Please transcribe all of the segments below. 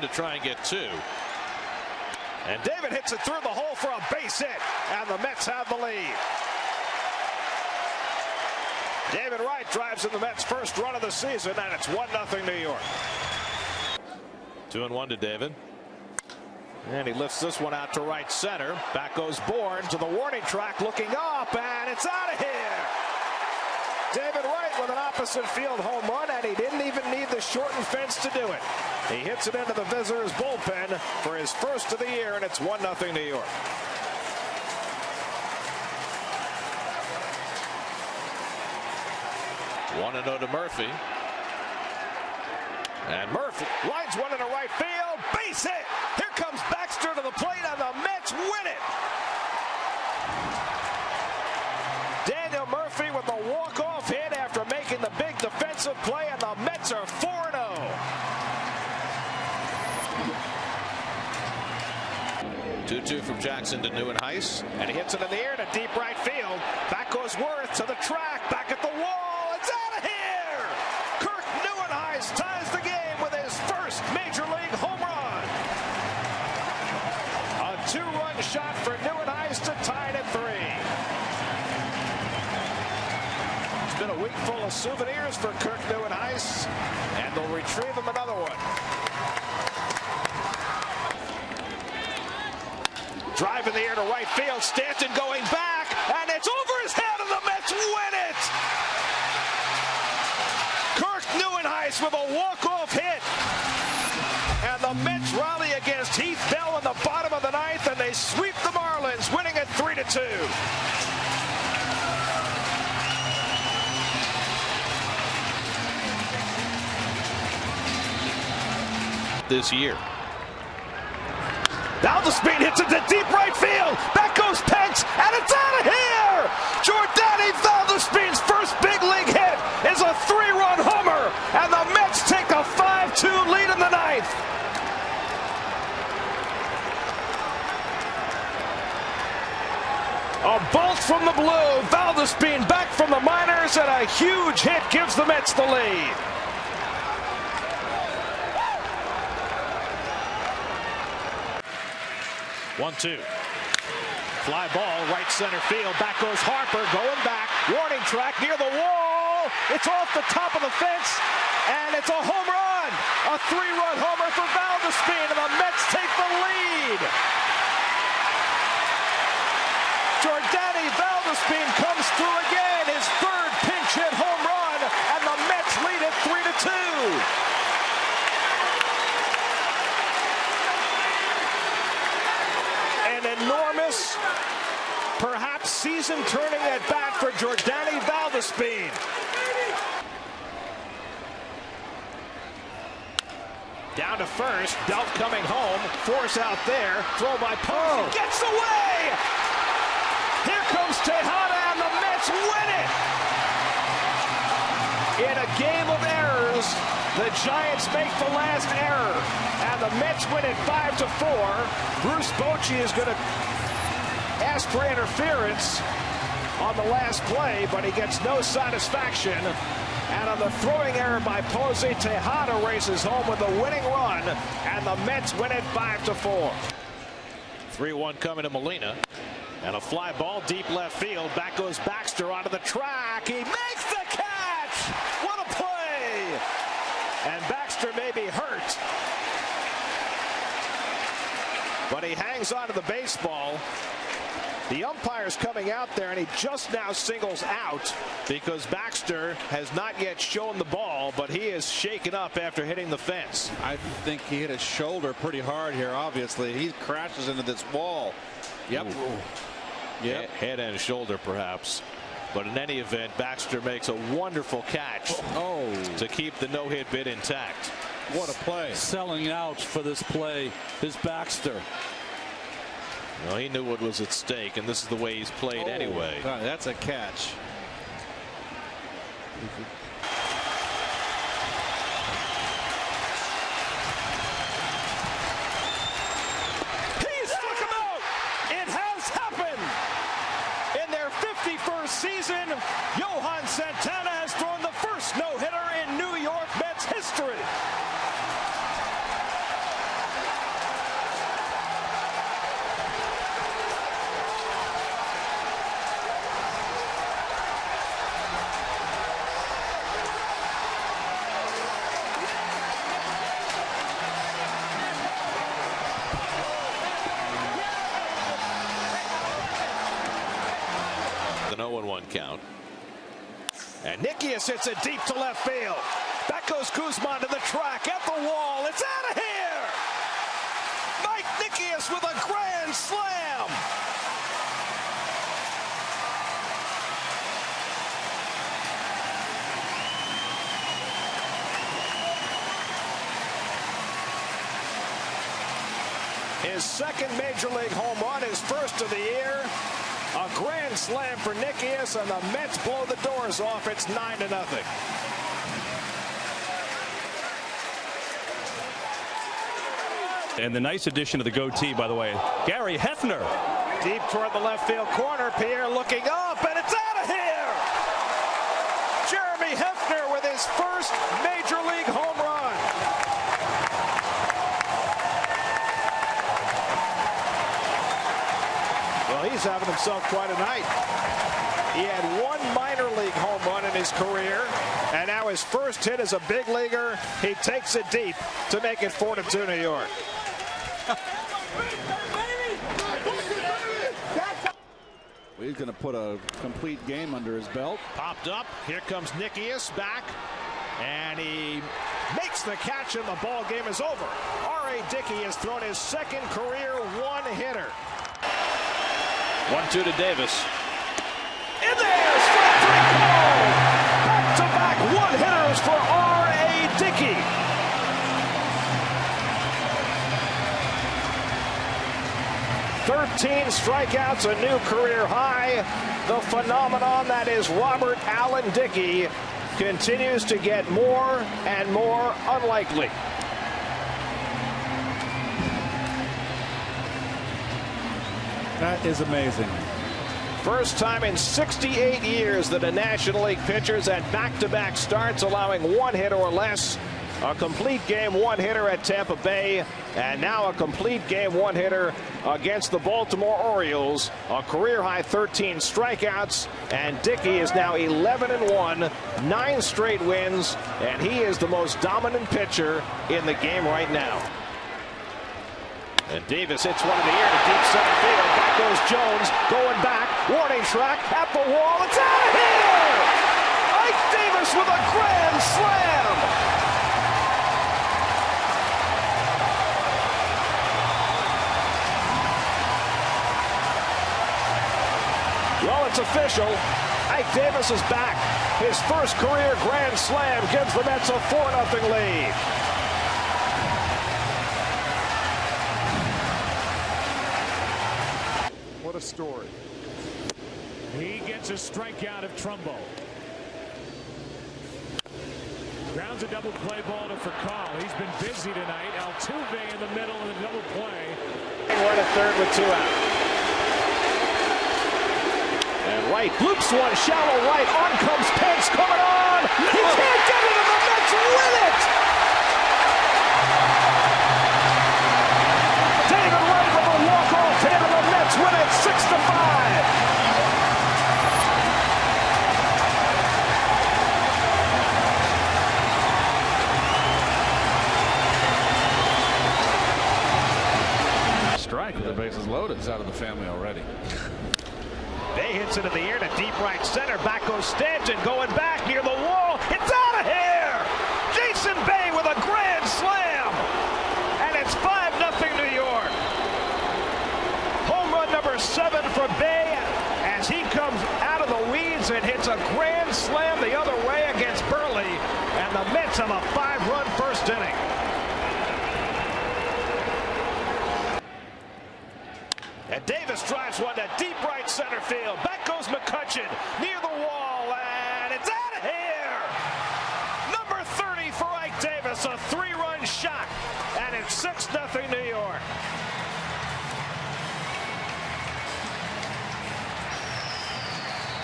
to try and get 2. And David hits it through the hole for a base hit, and the Mets have the lead. David Wright drives in the Mets' first run of the season, and it's 1-0 New York. 2-1 to David. And he lifts this one out to right center. Back goes Bourne to the warning track, looking up, and it's out of here. David Wright with an opposite field home run, and he didn't even need the shortened fence to do it. He hits it into the visitors' bullpen for his first of the year, and it's 1-0 New York. One and 0 to Murphy. And Murphy lines one into right field. Base hit. Here comes Baxter to the plate, and the Mets win it. Daniel Murphy with the walk-off hit after making the big defensive play, and the Mets are 4-0. Two from Jackson to Neuenhuis. And he hits it in the air to deep right field. Back goes Worth to the track. Back at the wall. It's out of here. Kirk Neuenhuis ties the game with his first Major League home run. A 2-run shot for Neuenhuis to tie it at 3. It's been a week full of souvenirs for Kirk Neuenhuis, and they'll retrieve him another one. Drive in the air to right field. Stanton going back, and it's over his head, and the Mets win it. Kirk Neuenhuis with a walk-off hit, and the Mets rally against Heath Bell in the bottom of the 9th, and they sweep the Marlins, winning it 3-2. This year. Valdespin hits it to deep right field. Back goes Pence, and it's out of here! Jordani Valdespin's first big league hit is a 3-run homer, and the Mets take a 5-2 lead in the 9th. A bolt from the blue. Valdespin back from the minors, and a huge hit gives the Mets the lead. One-two. Fly ball, right center field. Back goes Harper, going back. Warning track near the wall. It's off the top of the fence, and it's a home run. A 3-run homer for Valdespin, and the Mets take the lead. Jordani Valdespin comes through again, his third pinch hit home run, and the Mets lead it 3-2. Enormous, perhaps season-turning at bat for Jordani Valdespin. Down to first, Belt coming home, force out there, throw by Poe, gets away! Here comes Tejada, and the Mets win it! In a game of errors, the Giants make the last error, and the Mets win it 5-4. Bruce Bochy is going to ask for interference on the last play, but he gets no satisfaction. And on the throwing error by Posey, Tejada races home with the winning run, and the Mets win it 5-4. 3-1 coming to Molina, and a fly ball deep left field. Back goes Baxter onto the track. He makes the catch. What a play! And Baxter may be hurt, but he hangs on to the baseball. The umpire's coming out there, and he just now singles out because Baxter has not yet shown the ball, but he is shaken up after hitting the fence. I think he hit his shoulder pretty hard here, obviously. He crashes into this wall. Yep. Yep. Head and shoulder, perhaps. But in any event, Baxter makes a wonderful catch to keep the no-hit bid intact. What a play. Selling out for this play is Baxter. Well, he knew what was at stake, and this is the way he's played anyway. That's a catch. He struck him out. It has happened. In their 51st season, Johan Santana has thrown the first no-hitter in New York Mets history. with an 0-1 count. And Nikias hits it deep to left field. Back goes Guzman to the track, at the wall. It's out of here! Mike Nikias with a grand slam! His second major league home run, his first of the year. A grand slam for Nikias, and the Mets blow the doors off. It's 9-0. And the nice addition to the goatee, by the way, Gary Hefner. Deep toward the left field corner. Pierre looking up, and it's out of here! Jeremy Hefner with his first major league home run. Well, he's having himself quite a night. He had one minor league home run in his career, and now his first hit as a big leaguer. He takes it deep to make it 4-2 New York. He's going to put a complete game under his belt. Popped up. Here comes Nikias back, and he makes the catch, and the ball game is over. R.A. Dickey has thrown his second career one-hitter. 1-2 to Davis. In there, strike three call. Back-to-back one-hitters for R.A. Dickey. "13 strikeouts, a new career high." The phenomenon that is Robert Allen Dickey continues to get more and more unlikely. That is amazing. First time in 68 years that a National League pitcher's had back-to-back starts, allowing one hit or less. A complete game one-hitter at Tampa Bay, and now a complete game one-hitter against the Baltimore Orioles. A career-high 13 strikeouts, and Dickey is now 11-1, 9 straight wins, and he is the most dominant pitcher in the game right now. And Davis hits one in the air to deep center field. Back goes Jones, going back, warning track, at the wall. It's out of here! Ike Davis with a grand slam! Well, it's official. Ike Davis is back. His first career grand slam gives the Mets a 4-0 lead. What a story. He gets a strikeout of Trumbo. Grounds a double play ball to Fakal. He's been busy tonight. Altuve in the middle of the double play. We're at third with 2 out. And Wright loops one, shallow right. On comes Pence, coming on. He can't get it, and the Mets win it. David Wright with a walk-off hit, and the Mets win it 6-5. Strike with the bases loaded. It's out of the family already. Bay hits it in the air to deep right center. Back goes Stanton, going back near the wall. It's out of here! Jason Bay with a grand slam! And it's 5-0 New York. Home run number 7 for Bay as he comes out of the weeds and hits a grand slam the other way against Burley. And the Mets have a 5-run first inning. And Davis drives one to deep right center field. Back goes McCutchen near the wall, and it's out of here. Number 30 for Ike Davis, a 3-run shot, and it's 6-0 New York.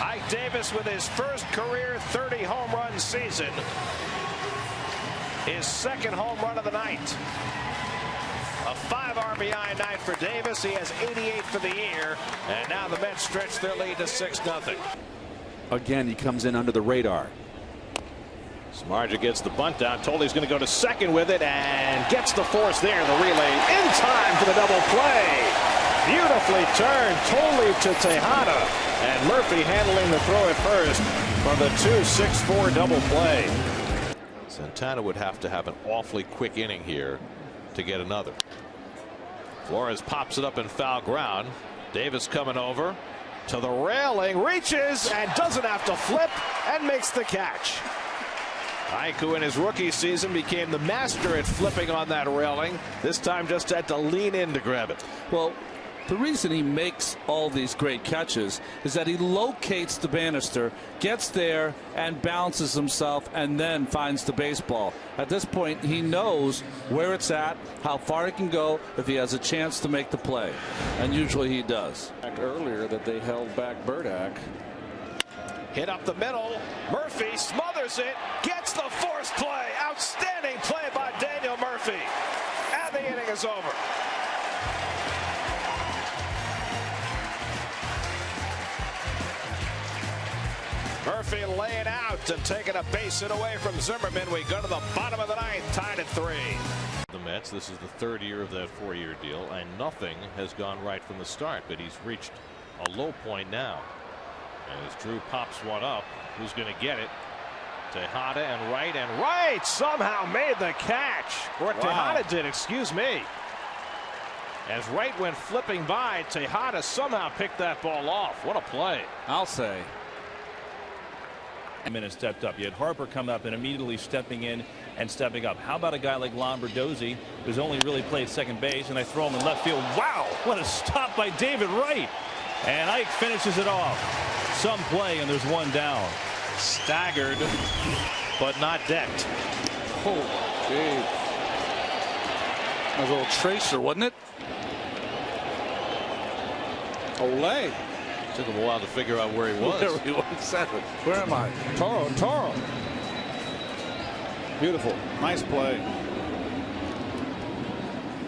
Ike Davis with his first career 30 home run season. His second home run of the night. A 5 RBI night for Davis. He has 88 for the year. And now the Mets stretch their lead to 6-0. Again, he comes in under the radar. Samardzija gets the bunt down. Toley's going to go to second with it and gets the force there. The relay in time for the double play. Beautifully turned, totally to Tejada. And Murphy handling the throw at first for the 2-6-4 double play. Santana would have to have an awfully quick inning here to get another. Flores pops it up in foul ground. Davis coming over to the railing, reaches and doesn't have to flip and makes the catch. Ike, who in his rookie season became the master at flipping on that railing, this time just had to lean in to grab it. Well, the reason he makes all these great catches is that he locates the banister, gets there and balances himself and then finds the baseball. At this point, he knows where it's at, how far it can go if he has a chance to make the play. And usually he does. Earlier that they held back Burdack. Hit up the middle. Murphy smothers it, gets the force play. Outstanding play by Daniel Murphy. And the inning is over. Murphy laying out and taking a base hit away from Zimmerman. We go to the bottom of the ninth, tied at 3. The Mets, this is the third year of that 4-year deal, and nothing has gone right from the start, but he's reached a low point now. And as Drew pops one up, who's going to get it? Tejada and right somehow made the catch. Or Tejada did, excuse me. As Wright went flipping by, Tejada somehow picked that ball off. What a play. I'll say. Minute stepped up. You had Harper come up and immediately stepping in and stepping up. How about a guy like Lombardozzi, who's only really played second base, and I throw him in left field. Wow, what a stop by David Wright. And Ike finishes it off. Some play, and there's one down. Staggered, but not decked. Oh, gee. That was a little tracer, wasn't it? Olay. Took him a while to figure out where he was. Where he was. Where am I? Toro. Beautiful. Nice play.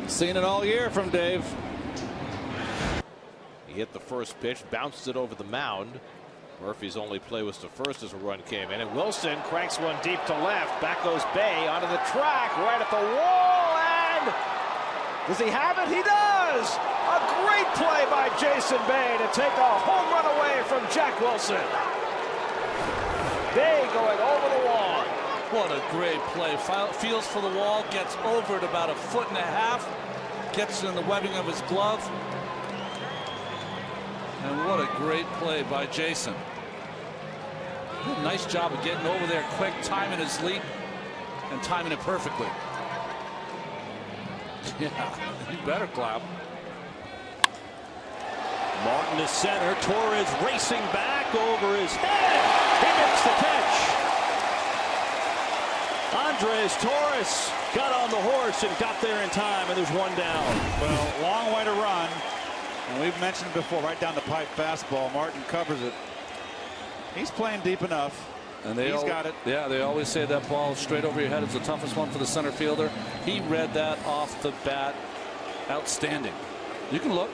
Seen it all year from Dave. He hit the first pitch, bounced it over the mound. Murphy's only play was to first as a run came in. And Wilson cranks one deep to left. Back goes Bay onto the track, right at the wall. And does he have it? He does. A great play by Jason Bay to take a home run away from Jack Wilson. Bay going over the wall. What a great play. Feels for the wall, gets over it about 1.5 feet, gets it in the webbing of his glove. And what a great play by Jason. Nice job of getting over there quick, timing his leap, and timing it perfectly. Yeah, you better clap. Martin to center. Torres racing back over his head. He makes the catch. Andres Torres got on the horse and got there in time, and there's one down. Well, long way to run. And we've mentioned before, right down the pipe fastball. Martin covers it. He's playing deep enough. And he's got it. Yeah, they always say that ball straight over your head is the toughest one for the center fielder. He read that off the bat. Outstanding. You can look.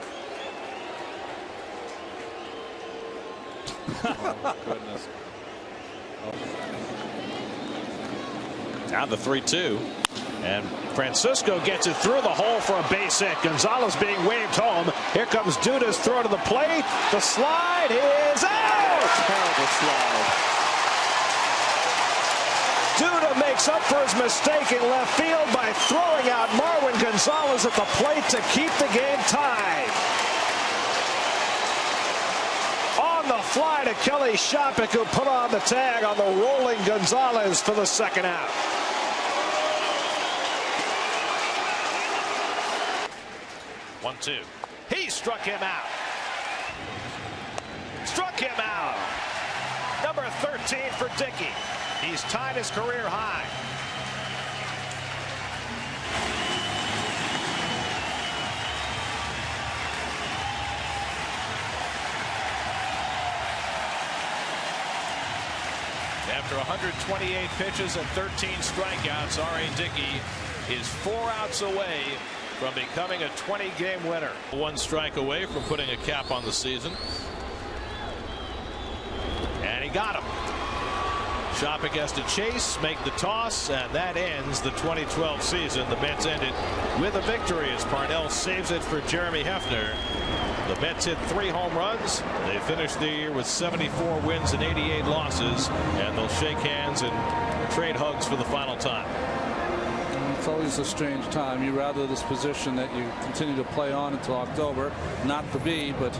Oh, goodness. Down to 3-2. And Francisco gets it through the hole for a base hit. Gonzalez being waved home. Here comes Duda's throw to the plate. The slide is out. Terrible slide. Duda makes up for his mistake in left field by throwing out Marwin Gonzalez at the plate to keep the game tied. On the fly to Kelly Shopik, who put on the tag on the rolling Gonzalez for the second out. One-two. He struck him out. Struck him out. Number 13 for Dickey. He's tied his career high. After 128 pitches and 13 strikeouts, R.A. Dickey is 4 outs away from becoming a 20-game winner. 1 strike away from putting a cap on the season. And he got him. Shopik has to chase, make the toss, and that ends the 2012 season. The Mets ended with a victory as Parnell saves it for Jeremy Hefner. The Mets hit 3 home runs. They finished the year with 74 wins and 88 losses, and they'll shake hands and trade hugs for the final time. It's always a strange time. You rather this position that you continue to play on until October, not to be, but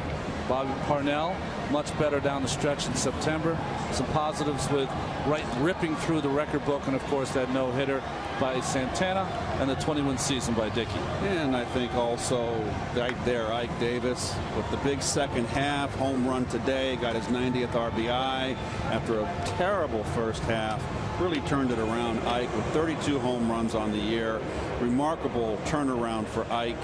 Bobby Parnell much better down the stretch in September. Some positives with Wright ripping through the record book, and of course that no-hitter by Santana and the 21 season by Dickey. And I think also right there, Ike Davis with the big second half home run today, got his 90th RBI after a terrible first half. Really turned it around. Ike with 32 home runs on the year. Remarkable turnaround for Ike.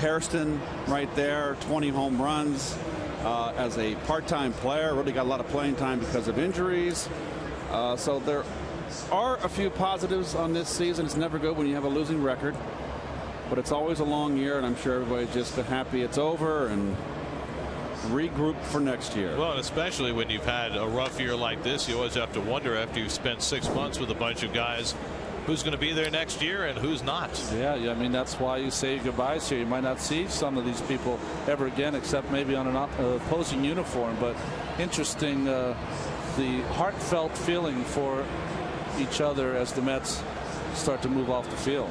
Hairston right there, 20 home runs as a part-time player. Really got a lot of playing time because of injuries. So there are a few positives on this season. It's never good when you have a losing record, but it's always a long year, and I'm sure everybody's just happy it's over and regroup for next year. Well, and especially when you've had a rough year like this, you always have to wonder after you've spent 6 months with a bunch of guys who's going to be there next year and who's not. Yeah, I mean, that's why you say goodbyes here. You might not see some of these people ever again, except maybe on an opposing uniform. But interesting, the heartfelt feeling for each other as the Mets start to move off the field.